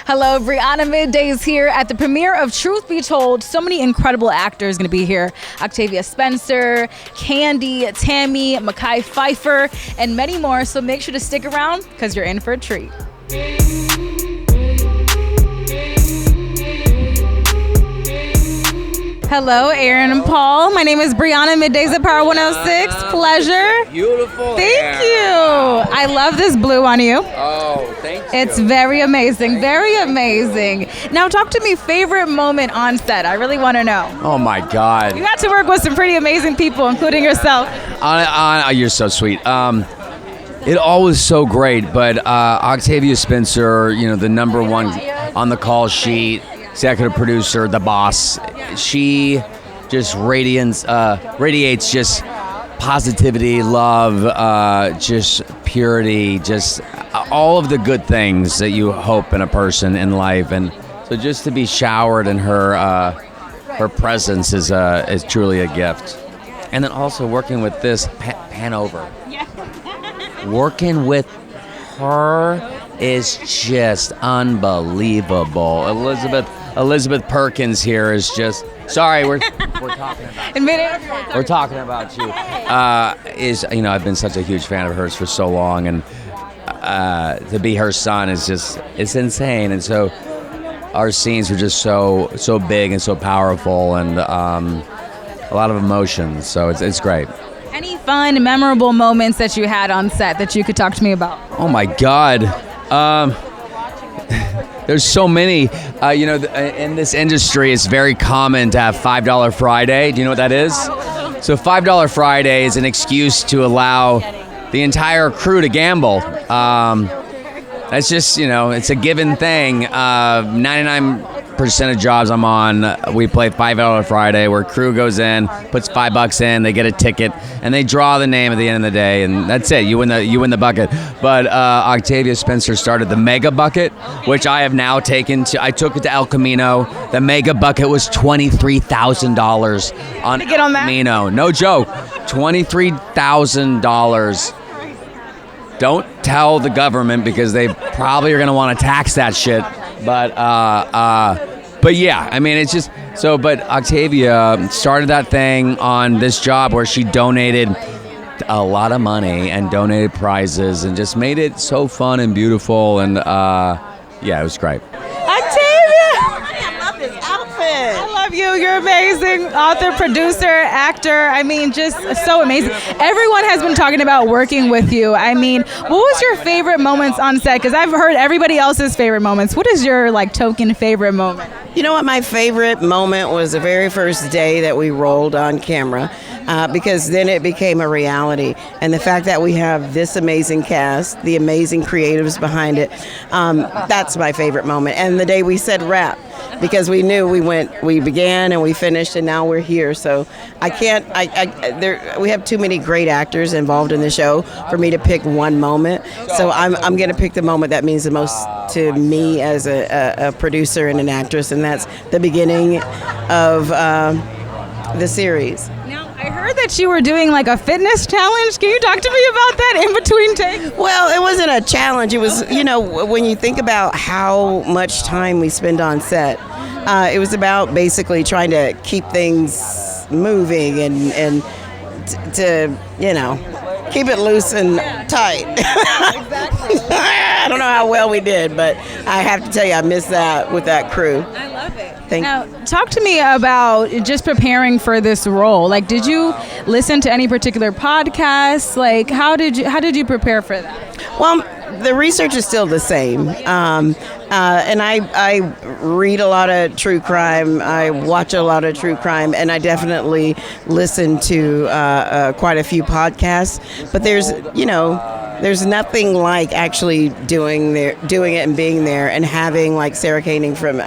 Hello, Brianna Middays here at the premiere of Truth Be Told. So many incredible actors going to be here. Octavia Spencer, Candy, Tammy, Mekhi Phifer, and many more. So make sure to stick around because you're in for a treat. Hello, Aaron and Paul. My name is Brianna Middays at Power 106. Pleasure. Beautiful. Thank you. I love this blue on you. Oh, thank you. It's very amazing. Very amazing. Now, talk to me. Favorite moment on set? I really want to know. Oh my God. You got to work with some pretty amazing people, including yourself. You're so sweet. It all was so great, but Octavia Spencer, the number one on the call sheet, executive producer, the boss. She just radiates just positivity, love, just purity, just all of the good things that you hope in a person in life. And so just to be showered in her presence is truly a gift. And then also working with this pan over. Working with her is just unbelievable. Elizabeth Perkins here is just sorry. We're talking about you. We're talking about you. I've been such a huge fan of hers for so long, and to be her son is it's insane. And so our scenes were just so big and so powerful, and a lot of emotions. So it's great. Any fun, memorable moments that you had on set that you could talk to me about? Oh my God. There's so many. In this industry, it's very common to have $5 Friday. Do you know what that is? So $5 Friday is an excuse to allow the entire crew to gamble. That's just, it's a given thing. 99% of jobs I'm on, we play $5 Friday, where crew goes in, puts $5 in, they get a ticket, and they draw the name at the end of the day, and that's it. You win the bucket. But Octavia Spencer started the Mega Bucket, which I have now taken to. I took it to El Camino. The Mega Bucket was $23,000 on El Camino. No joke, $23,000. Don't tell the government because they probably are going to want to tax that shit. But yeah, I mean, it's just so. But Octavia started that thing on this job where she donated a lot of money and donated prizes and just made it so fun and beautiful. And yeah, it was great. I love you. You're amazing. Author, producer, actor. I mean, just so amazing. Everyone has been talking about working with you. I mean, what was your favorite moments on set? Because I've heard everybody else's favorite moments. What is your token favorite moment? You know what? My favorite moment was the very first day that we rolled on camera. Because then it became a reality. And the fact that we have this amazing cast, the amazing creatives behind it, that's my favorite moment. And the day we said wrap, because we knew we began and we finished and now we're here. So we have too many great actors involved in the show for me to pick one moment. So I'm going to pick the moment that means the most to me as a producer and an actress, and that's the beginning of the series. I heard that you were doing a fitness challenge. Can you talk to me about that in between takes? Well, it wasn't a challenge. It was, when you think about how much time we spend on set, it was about basically trying to keep things moving and to keep it loose and tight. Exactly. I don't know how well we did, but I have to tell you, I missed that with that crew. I love it. Now, talk to me about just preparing for this role. Did you listen to any particular podcasts? How did you prepare for that? Well, the research is still the same. And I read a lot of true crime. I watch a lot of true crime, and I definitely listen to quite a few podcasts. But there's nothing like actually doing it and being there and having Sarah Koenig from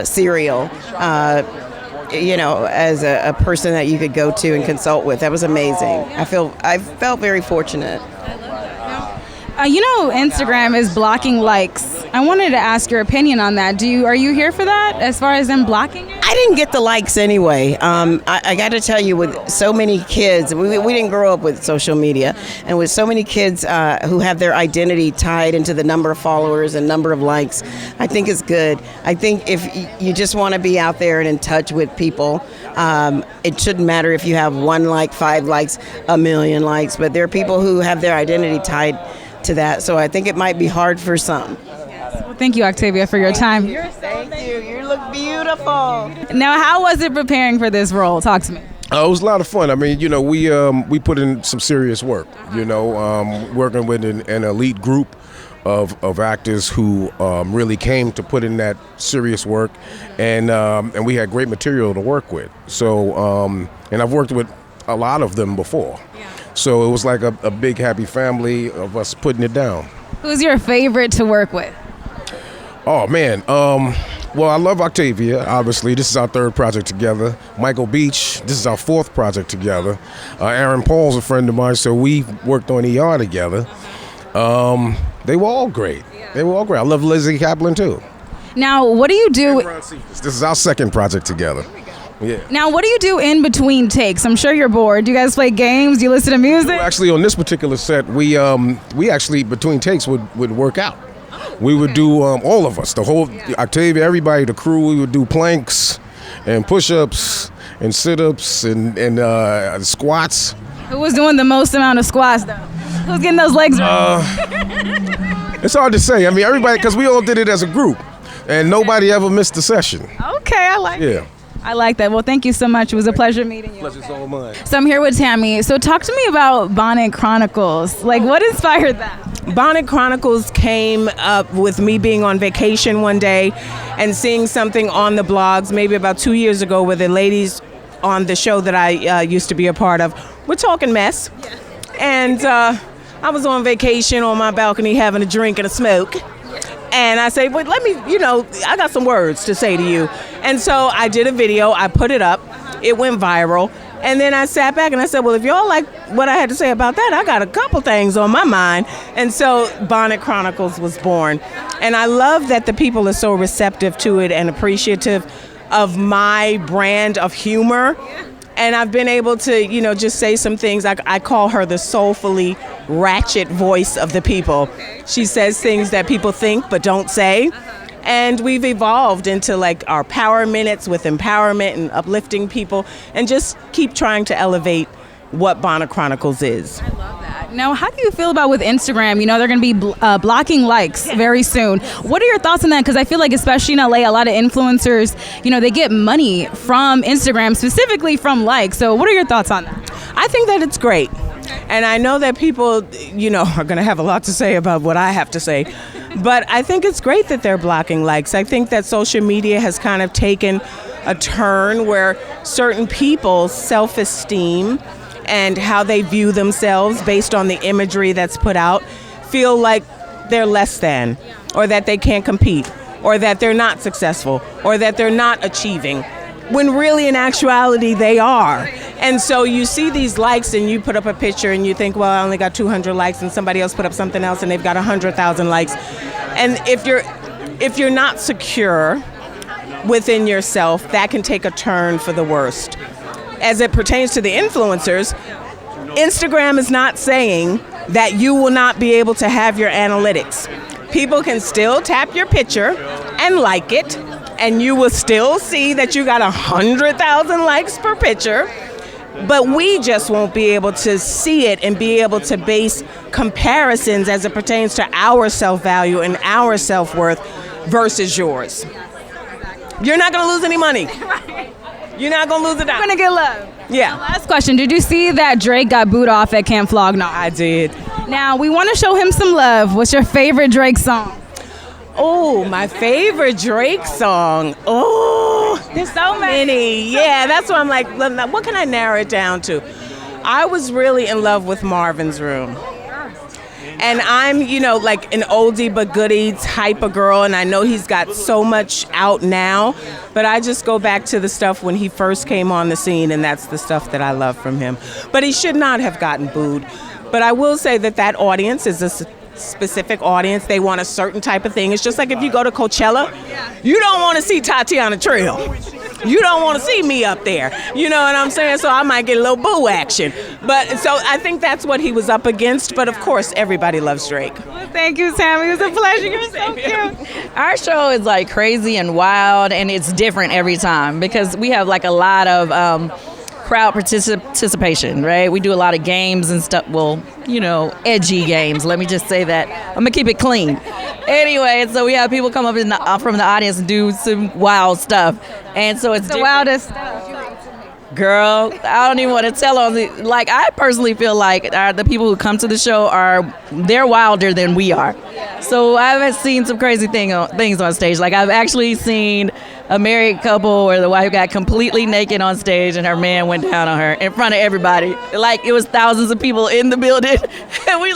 Serial, as a person that you could go to and consult with. That was amazing. I felt very fortunate. Instagram is blocking likes. I wanted to ask your opinion on that. Are you here for that as far as them blocking it? I didn't get the likes anyway. I got to tell you, with so many kids, we didn't grow up with social media, and with so many kids who have their identity tied into the number of followers and number of likes, I think it's good. I think if you just want to be out there and in touch with people, it shouldn't matter if you have 1 like, 5 likes, 1,000,000 likes, but there are people who have their identity tied to that, so I think it might be hard for some. Well, thank you, Octavia, for your time. Thank you. You look beautiful. Now, how was it preparing for this role? Talk to me. It was a lot of fun. I mean, we put in some serious work, working with an elite group of actors who really came to put in that serious work, and we had great material to work with. So, and I've worked with a lot of them before. So it was like a big happy family of us putting it down. Who's your favorite to work with? Oh, man. Well, I love Octavia, obviously. This is our 3rd project together. Michael Beach, this is our 4th project together. Aaron Paul's a friend of mine, so we worked on ER together. They were all great. I love Lizzie Kaplan, too. Now, what do you do? This is our 2nd project together. Yeah. Now, what do you do in between takes? I'm sure you're bored. Do you guys play games? Do you listen to music? Well, actually, on this particular set, we actually, between takes, would work out. We would do, all of us, the whole, Octavia, everybody, the crew, we would do planks and push-ups and sit-ups and squats. Who was doing the most amount of squats, though? Who's getting those legs right? It's hard to say. I mean, everybody, because we all did it as a group, and nobody ever missed a session. Okay, I like it. I like that. Well, thank you so much. It was a pleasure meeting you. Pleasure's all mine. So I'm here with Tammy. So talk to me about Bonnet Chronicles. Like, what inspired that? Bonnet Chronicles came up with me being on vacation one day and seeing something on the blogs maybe about 2 years ago where the ladies on the show that I used to be a part of were talking mess. And I was on vacation on my balcony having a drink and a smoke. And I say, well, let me, I got some words to say to you. And so I did a video, I put it up, it went viral. And then I sat back and I said, well, if y'all like what I had to say about that, I got a couple things on my mind. And so Bonnet Chronicles was born. And I love that the people are so receptive to it and appreciative of my brand of humor. And I've been able to, just say some things. I call her the soulfully ratchet voice of the people. She says things that people think but don't say. And we've evolved into like our power minutes with empowerment and uplifting people and just keep trying to elevate what Bonnet Chronicles is. I love that. Now, how do you feel about with Instagram? They're going to be blocking likes very soon. What are your thoughts on that? Because I feel like, especially in LA, a lot of influencers, they get money from Instagram, specifically from likes. So what are your thoughts on that? I think that it's great. And I know that people, are going to have a lot to say about what I have to say. But I think it's great that they're blocking likes. I think that social media has kind of taken a turn where certain people's self-esteem and how they view themselves based on the imagery that's put out feel like they're less than, or that they can't compete, or that they're not successful, or that they're not achieving, when really in actuality they are. And so you see these likes and you put up a picture and you think, well, I only got 200 likes, and somebody else put up something else and they've got 100,000 likes. And if you're not secure within yourself, that can take a turn for the worst. As it pertains to the influencers, Instagram is not saying that you will not be able to have your analytics. People can still tap your picture and like it, and you will still see that you got 100,000 likes per picture, but we just won't be able to see it and be able to base comparisons as it pertains to our self-value and our self-worth versus yours. You're not going to lose any money. You're not going to lose a dime. You're going to get love. Yeah. Now, last question. Did you see that Drake got booed off at Camp Flog Gnaw? I did. Now, we want to show him some love. What's your favorite Drake song? Oh, my favorite Drake song. Oh, there's so many. Yeah, that's why I'm like, what can I narrow it down to? I was really in love with Marvin's Room. And I'm, like an oldie but goodie type of girl, and I know he's got so much out now, but I just go back to the stuff when he first came on the scene, and that's the stuff that I love from him. But he should not have gotten booed. But I will say that audience is specific audience. They want a certain type of thing. It's just like if you go to Coachella, you don't want to see Tatiana Trail. You don't want to see me up there. You know what I'm saying? So I might get a little boo action. But so I think that's what he was up against. But of course, everybody loves Drake. Well, thank you, Tammy. It was a pleasure. You're so cute. Our show is like crazy and wild, and it's different every time because we have like a lot of crowd participation, right? We do a lot of games and stuff. Well, you know, edgy games. Let me just say that. I'm gonna keep it clean. Anyway, so we have people come up from the audience and do some wild stuff, and so it's The wildest stuff. Girl, I don't even want to tell on the, like, I personally feel like the people who come to the show they're wilder than we are. So I've seen some crazy things on stage. Like I've actually seen a married couple where the wife got completely naked on stage and her man went down on her in front of everybody. Like it was thousands of people in the building and we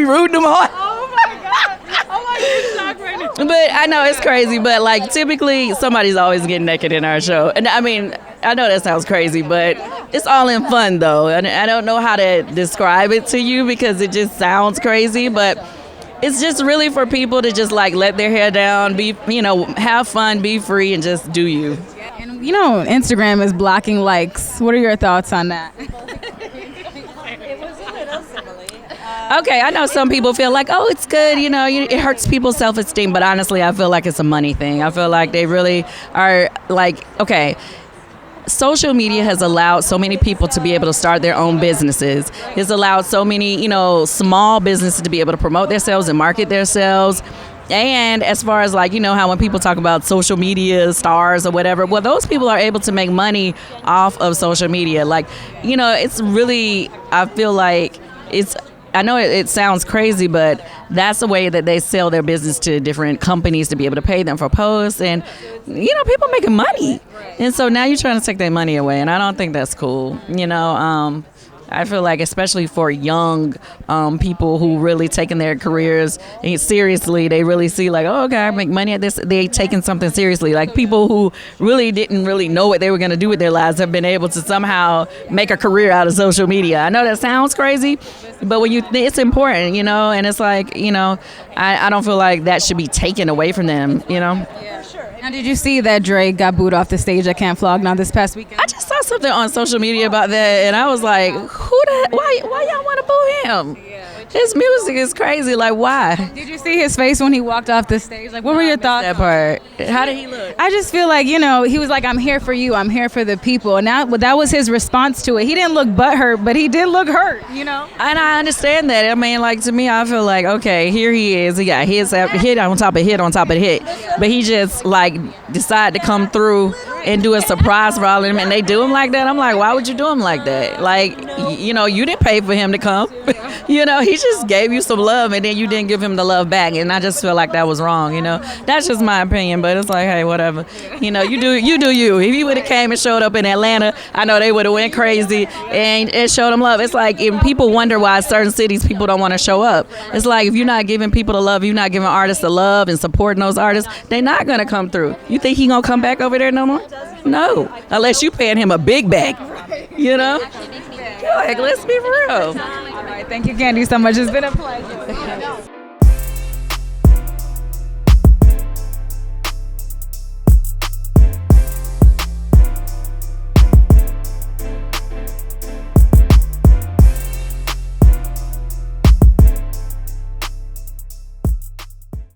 rooted them on. Oh my God. Oh my God. You're shocked right now. But I know it's crazy, but like typically somebody's always getting naked in our show. And I mean, I know that sounds crazy, but it's all in fun though. And I don't know how to describe it to you because it just sounds crazy, but it's just really for people to just like let their hair down, have fun, be free, and just do you. And Instagram is blocking likes. What are your thoughts on that? Okay, I know some people feel like, oh, it's good, it hurts people's self-esteem, but honestly, I feel like it's a money thing. I feel like they really are like, okay, social media has allowed so many people to be able to start their own businesses. It's allowed so many, small businesses to be able to promote themselves and market themselves. And as far as like, how when people talk about social media stars or whatever, well, those people are able to make money off of social media. Like, it's really, I feel like I know it sounds crazy, but that's the way that they sell their business to different companies to be able to pay them for posts. And, people making money. And so now you're trying to take their money away. And I don't think that's cool. I feel like especially for young people who really taking their careers seriously, they really see like, oh, okay, I make money at this. They taking something seriously. Like people who really didn't really know what they were going to do with their lives have been able to somehow make a career out of social media. I know that sounds crazy, but when it's important, and it's like, I don't feel like that should be taken away from them, Yeah, sure. Now, did you see that Drake got booed off the stage at Camp Flog now this past weekend? I just saw something on social media about that, and I was like, why y'all want to boo him? His music is crazy. Like, why? Did you see his face when he walked off the stage? Like, what were your thoughts? That part. How did he look? I just feel like, he was like, I'm here for you. I'm here for the people. And that was his response to it. He didn't look butthurt, but he did look hurt, And I understand that. I mean, like, to me, I feel like, okay, here he is. He got hit on top of hit on top of hit. But he just, like, decided to come through and do a surprise for all of them. And they do him like that. I'm like, why would you do him like that? Like, you didn't pay for him to come. He just gave you some love and then you didn't give him the love back, and I just feel like that was wrong. That's just my opinion, but it's like, hey, whatever. You do you. If he would have came and showed up in Atlanta, I know they would have went crazy and showed him love. It's like if people wonder why certain cities people don't want to show up. It's like if you're not giving people the love, you're not giving artists the love and supporting those artists, they're not gonna come through. You think he gonna come back over there no more? No, unless you paying him a big bag. Like, let's be real. All right, thank you, Candy, so much. It's been a pleasure.